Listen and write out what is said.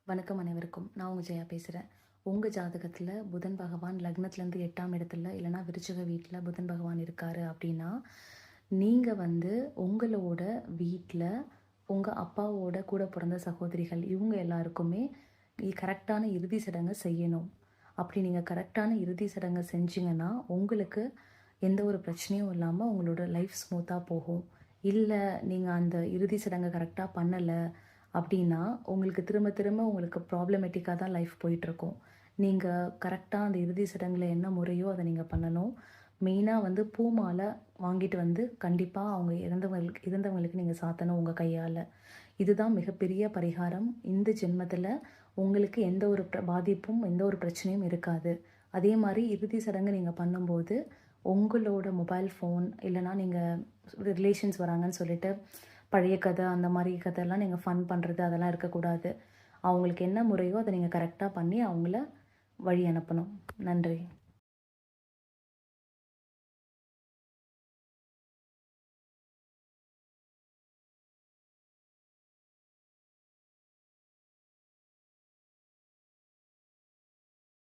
வணக்கம் அனைவருக்கும். நான் உங்க ஜெயா பேசுறேன். உங்க ஜாதகத்துல புதன் பகவான் லக்னத்துலேருந்து 8ஆம் இடத்துல இல்லைன்னா விருச்சிக வீட்ல புதன் பகவான் இருக்காரு அப்படின்னா, நீங்க வந்து உங்களோட வீட்ல உங்க அப்பாவோட கூட பிறந்த சகோதரிகள் இவங்க எல்லாருக்குமே கரெக்டான இறுதி சடங்கு செய்யணும். அப்படி நீங்க கரெக்டான இறுதி சடங்கு செஞ்சீங்கன்னா, உங்களுக்கு எந்த ஒரு பிரச்சனையும் இல்லாம உங்களோட லைஃப் ஸ்மூத்தா போகும். இல்ல நீங்க அந்த இறுதி சடங்க கரெக்ட்டா பண்ணல அப்படின்னா, உங்களுக்கு திரும்ப திரும்ப உங்களுக்கு ப்ராப்ளமேட்டிக்கா தான் லைஃப் போயிட்டுருக்கும். நீங்க கரெக்ட்டா அந்த இறுதி சடங்குல என்ன முறையோ அத நீங்க பண்ணணும். மெயினா வந்து பூ மாலை வாங்கிட்டு வந்து கண்டிப்பா அவங்க இறந்தவங்களுக்கு நீங்க சாத்தணும் உங்க கையால. இதுதான் மிகப்பெரிய பரிகாரம். இந்த ஜென்மத்தில உங்களுக்கு எந்த ஒரு பாதிப்பும், எந்த ஒரு பிரச்சனையும் இருக்காது. அதே மாரி இறுதி சடங்கு நீங்க பண்ணும்போது, உங்களோட மொபைல் ஃபோன் இல்லன்னா நீங்க ரிலேஷன்ஸ் வராங்கன்னு சொல்லிட்டு, பழைய கதை அந்த மாரி கதைலாம் நீங்க ஃபன் பண்றது அதெல்லாம் இருக்கக்கூடாது. அவங்களுக்கு என்ன முறையோ அத நீங்க கரெக்ட்டா பண்ணி அவங்கள வழி அனுப்பணும். நன்றி.